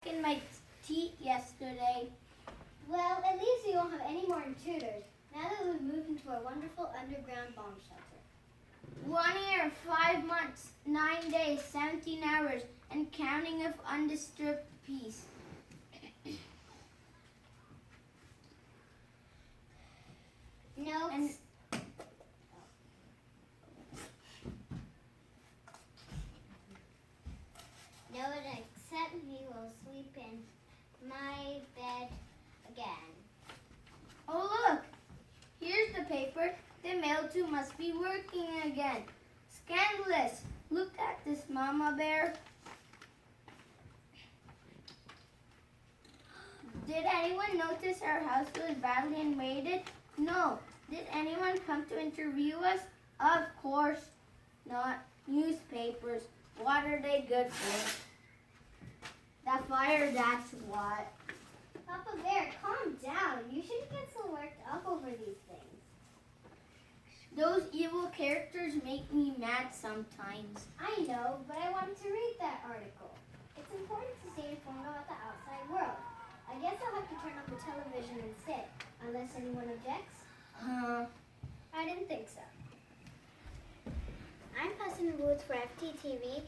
In my teeth yesterday. Well, at least we won't have any more intruders now that we've moved into a wonderful underground bomb shelter. 1 year, 5 months, 9 days, 17 hours, and counting of undisturbed peace. Notes. No one except me will sleep in my bed again. Oh look, here's the paper. The mail too must be working again. Scandalous. Look at this, Mama Bear. Did anyone notice our house was badly invaded? No. Did anyone come to interview us? Of course not. Newspapers. What are they good for? The fire, that's what. Papa Bear, calm down. You shouldn't get so worked up over these things. Those evil characters make me mad sometimes. I know, but I wanted to read that article. It's important to stay informed about the outside world. I guess I'll have to turn on the television instead, unless anyone objects. I didn't think so. I'm Puss in Boots for FTTV,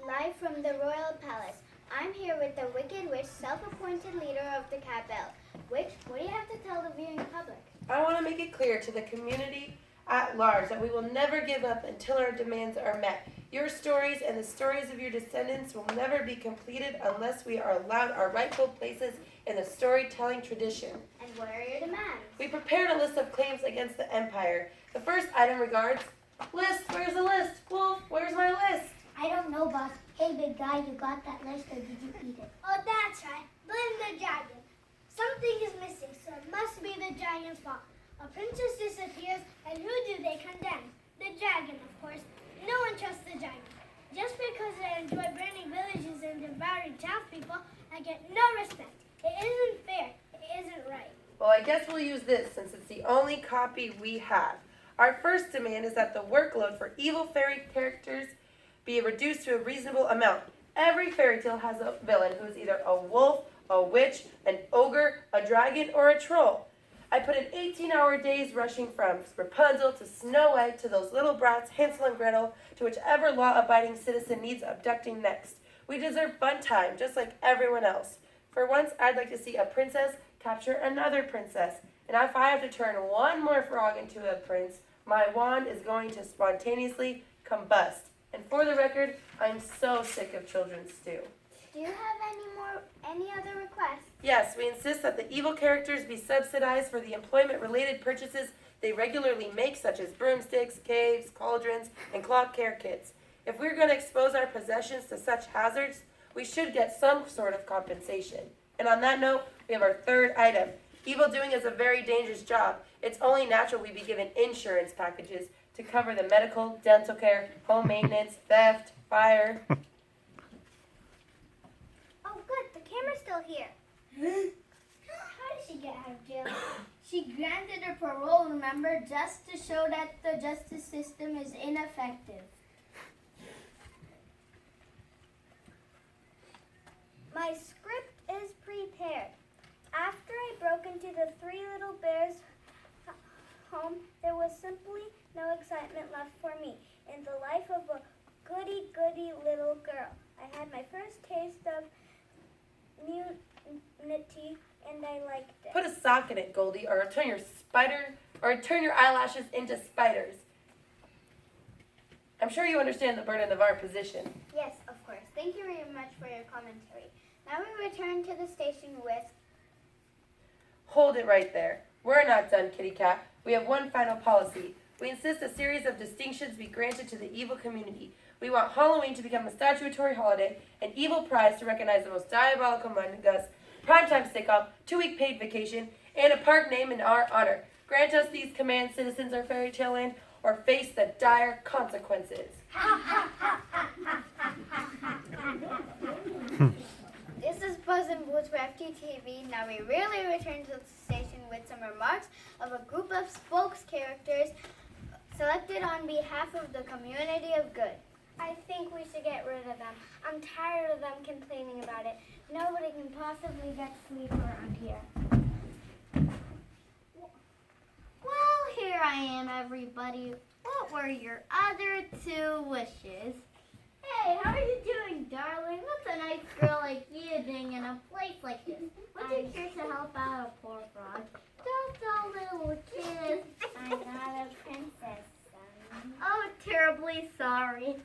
live from the Royal Palace. I'm here with the Wicked Witch, self-appointed leader of the Cabell. Witch, what do you have to tell the viewing public? I want to make it clear to the community at large that we will never give up until our demands are met. Your stories and the stories of your descendants will never be completed unless we are allowed our rightful places in the storytelling tradition. And what are your demands? We prepared a list of claims against the Empire. The first item regards, list, where's the list? Wolf, where's my list? I don't know, boss. Hey, big guy, you got that list or did you eat it? Oh, that's right. Blame the dragon. Something is missing, so it must be the dragon's fault. A princess disappears, and who do they condemn? The dragon, of course. No one trusts the dragon. Just because I enjoy burning villages and devouring townspeople, I get no respect. It isn't fair. It isn't right. Well, I guess we'll use this since it's the only copy we have. Our first demand is that the workload for evil fairy characters be reduced to a reasonable amount. Every fairy tale has a villain who is either a wolf, a witch, an ogre, a dragon, or a troll. I put in 18-hour days rushing from Rapunzel to Snow White to those little brats, Hansel and Gretel, to whichever law-abiding citizen needs abducting next. We deserve fun time, just like everyone else. For once, I'd like to see a princess capture another princess. And if I have to turn one more frog into a prince, my wand is going to spontaneously combust. And for the record, I'm so sick of children's stew. Do you have any other requests? Yes, we insist that the evil characters be subsidized for the employment-related purchases they regularly make, such as broomsticks, caves, cauldrons, and clock care kits. If we're going to expose our possessions to such hazards, we should get some sort of compensation. And on that note, we have our third item. Evil doing is a very dangerous job. It's only natural we be given insurance packages to cover the medical, dental care, home maintenance, theft, fire. Oh, good. The camera's still here. How did she get out of jail? She granted her parole, remember, just to show that the justice system is ineffective. My script is prepared. After I broke into the Three Little Bears' home, there was simply no excitement left for me in the life of a goody-goody little girl. I had my first taste of immunity, and I liked it. Put a sock in it, Goldie, or turn your eyelashes into spiders. I'm sure you understand the burden of our position. Yes, of course. Thank you very much for your commentary. Now we return to the station with... Hold it right there. We're not done, Kitty Cat. We have one final policy. We insist a series of distinctions be granted to the evil community. We want Halloween to become a statutory holiday, an evil prize to recognize the most diabolical among us, primetime sitcom, 2-week paid vacation, and a park name in our honor. Grant us these commands, citizens of Fairy Tale Land, or face the dire consequences. This is Puss in Boots for FTTV. Now we really return to the station with some remarks of a group of spokes characters selected on behalf of the community of good. I think we should get rid of them. I'm tired of them complaining about it. Nobody can possibly get sleep around here. Well, here I am, everybody. What were your other 2 wishes? Hey, how are you doing, darling? What's a nice girl like you doing in a place like this? Would you care to help out a poor frog? Just a little kiss. I'm not a princess, son. Oh, terribly sorry.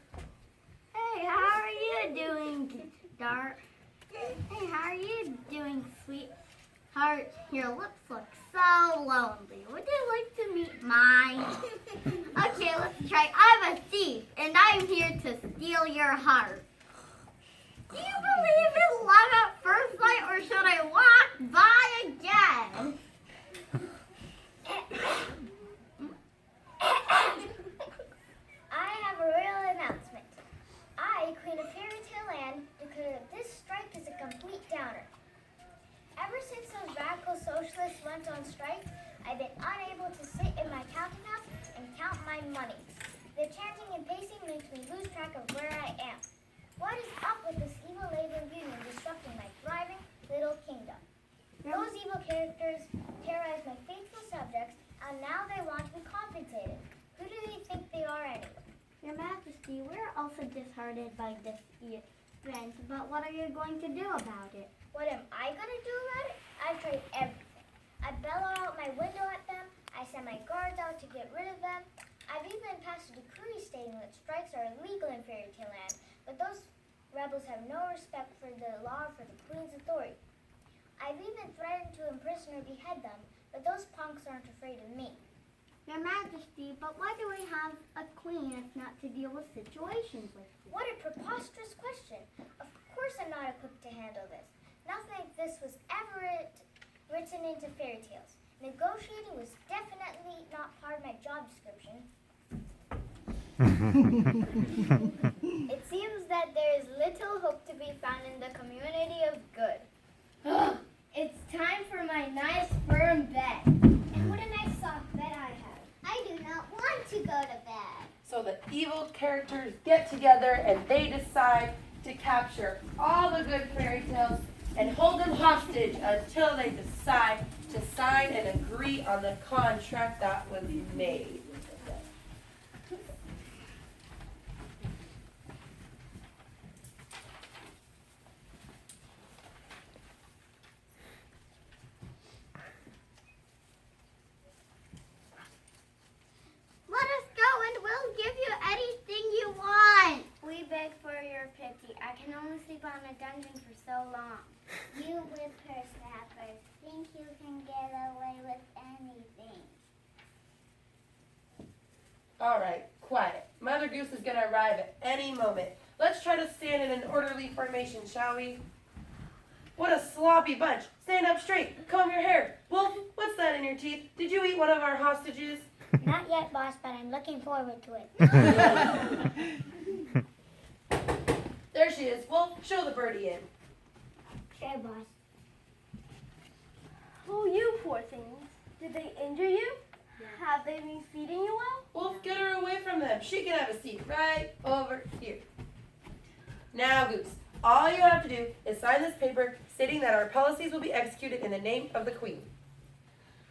Hey, how are you doing, Hey, how are you doing, sweetheart? Your lips look so lonely. Would you like to meet mine? Okay, let's try. I'm a thief, and I'm here to steal your heart. Do you believe in love at first sight, or should I walk by again? I have a real announcement. I, Queen of Fairy Tale Land, declare that this strike is a complete downer. Ever since those radical socialists went on strike, I've been unable to sit in my counting house and count my money. The chanting and pacing makes me lose track of where I am. What is up with this evil labor union disrupting my thriving little kingdom? Those evil characters terrorize my faithful subjects, and now they want to be compensated. Who do they think they are anyway? Your Majesty, we're also disheartened by this event, but what are you going to do about it? What am I going to do about it? I've tried everything. I bellow out my window at them. I send my guards out to get rid of them. I've even passed a decree stating that strikes are illegal in Fairy Tale Land, but those rebels have no respect for the law or for the Queen's authority. I've even threatened to imprison or behead them, but those punks aren't afraid of me. Your Majesty, but why do we have a queen if not to deal with situations like this? What a preposterous question. Of course I'm not equipped to handle this. Nothing like this was ever written into fairy tales. Negotiating was definitely not part of my job description. It seems that there is little hope to be found in the community of good. It's time for my nice firm bed. And what a nice soft bed I have. I do not want to go to bed. So the evil characters get together and they decide to capture all the good fairy tales and hold them hostage until they decide to sign and agree on the contract that was made. Let us go and we'll give you anything you want. We beg for your pity. I can only sleep on a dungeon for so long. You whippersnappers think you can get away with anything. All right, quiet. Mother Goose is going to arrive at any moment. Let's try to stand in an orderly formation, shall we? What a sloppy bunch. Stand up straight. Comb your hair. Wolf, what's that in your teeth? Did you eat one of our hostages? Not yet, boss, but I'm looking forward to it. There she is. Wolf, show the birdie in. Sure, boss. Oh, you poor things. Did they injure you? Have they been feeding you well? Wolf, get her away from them. She can have a seat right over here. Now, Goose, all you have to do is sign this paper stating that our policies will be executed in the name of the Queen.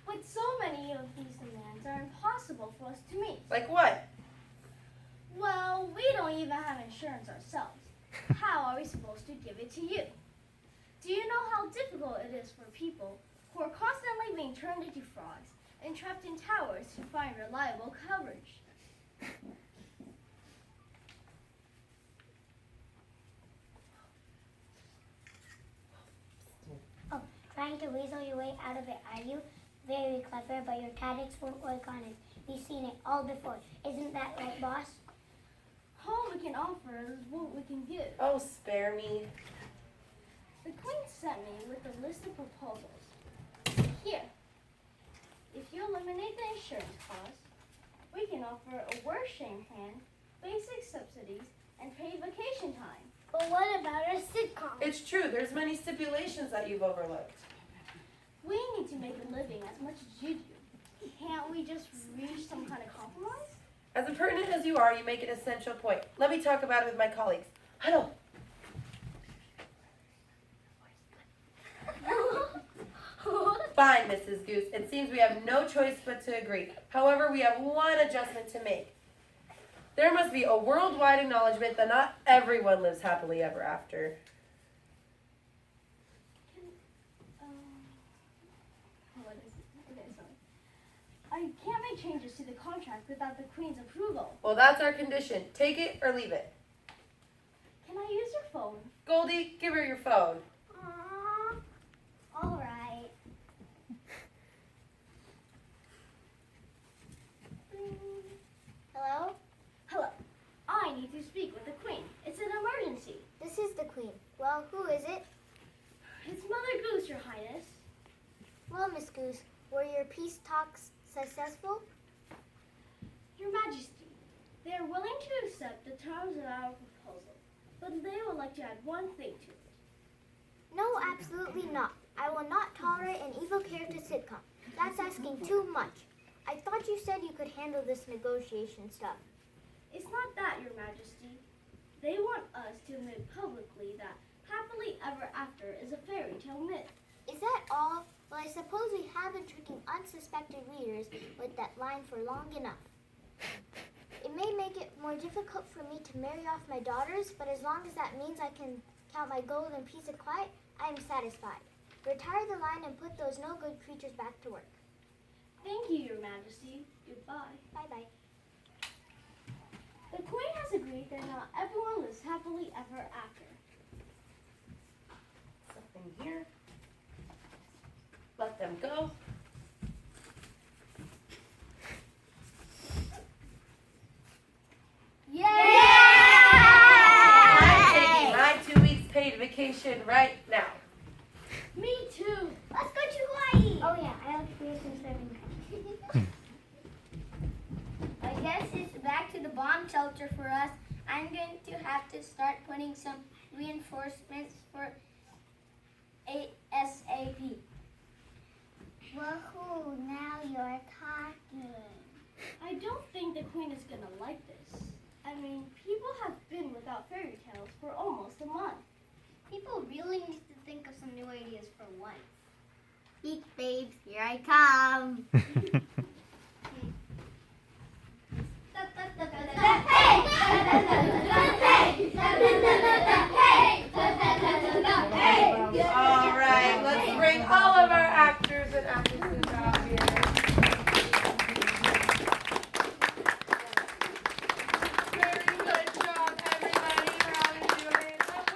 But so many of these demands are impossible for us to meet. Like what? Well, we don't even have insurance ourselves. How are we supposed to give it to you? Do you know how difficult it is for people who are constantly being turned into frogs and trapped in towers to find reliable coverage? Oh, trying to weasel your way out of it, are you? Very clever, but your tactics won't work on it. We've seen it all before. Isn't that right, boss? All we can offer is what we can give. Oh, spare me. The Queen sent me with a list of proposals. Here, if you eliminate the insurance costs, we can offer a work-shame hand, basic subsidies, and paid vacation time. But what about a sitcom? It's true, there's many stipulations that you've overlooked. We need to make a living as much as you do. Can't we just reach some kind of compromise? As impertinent as you are, you make an essential point. Let me talk about it with my colleagues. Huddle. Fine, Mrs. Goose. It seems we have no choice but to agree. However, we have one adjustment to make. There must be a worldwide acknowledgement that not everyone lives happily ever after. I can't make changes to the contract without the Queen's approval. Well, that's our condition. Take it or leave it. Can I use your phone? Goldie, give her your phone. All right. Hello? Hello. I need to speak with the Queen. It's an emergency. This is the Queen. Well, who is it? It's Mother Goose, Your Highness. Well, Miss Goose, were your peace talks successful? Your Majesty, they are willing to accept the terms of our proposal, but they would like to add one thing to it. No, absolutely not. I will not tolerate an evil character sitcom. That's asking too much. I thought you said you could handle this negotiation stuff. It's not that, Your Majesty. They want us to admit publicly that happily ever after is a fairy tale myth. Is that all? Well, I suppose we have been tricking unsuspecting readers with that line for long enough. It may make it more difficult for me to marry off my daughters, but as long as that means I can count my gold in peace and quiet, I am satisfied. Retire the line and put those no-good creatures back to work. Thank you, Your Majesty. Goodbye. Bye-bye. The Queen has agreed that not everyone lives happily ever after. Something here. Let them go. Yay! I'm taking my 2 weeks paid vacation right now. Me too. Let's go to Hawaii! Oh yeah, I have creation 7. I guess it's back to the bomb shelter for us. I'm going to have to start putting some reinforcements for ASAP. Woohoo, now you're talking. I don't think the Queen is gonna like this. I mean, people have been without fairy tales for almost a month. People really need to think of some new ideas for once. Beak babes, here I come. All right, let's bring all of our actors and actresses out here. Very good job, everybody. Round and do a hands up.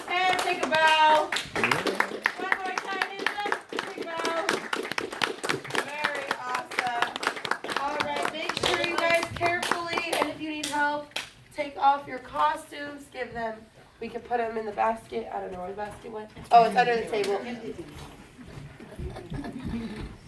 And take a bow. One more time, hands up. Take a bow. Very awesome. All right, make sure you guys carefully, and if you need help, take off your costumes, give them. We can put them in the basket. I don't know where the basket went. Oh, it's under the table.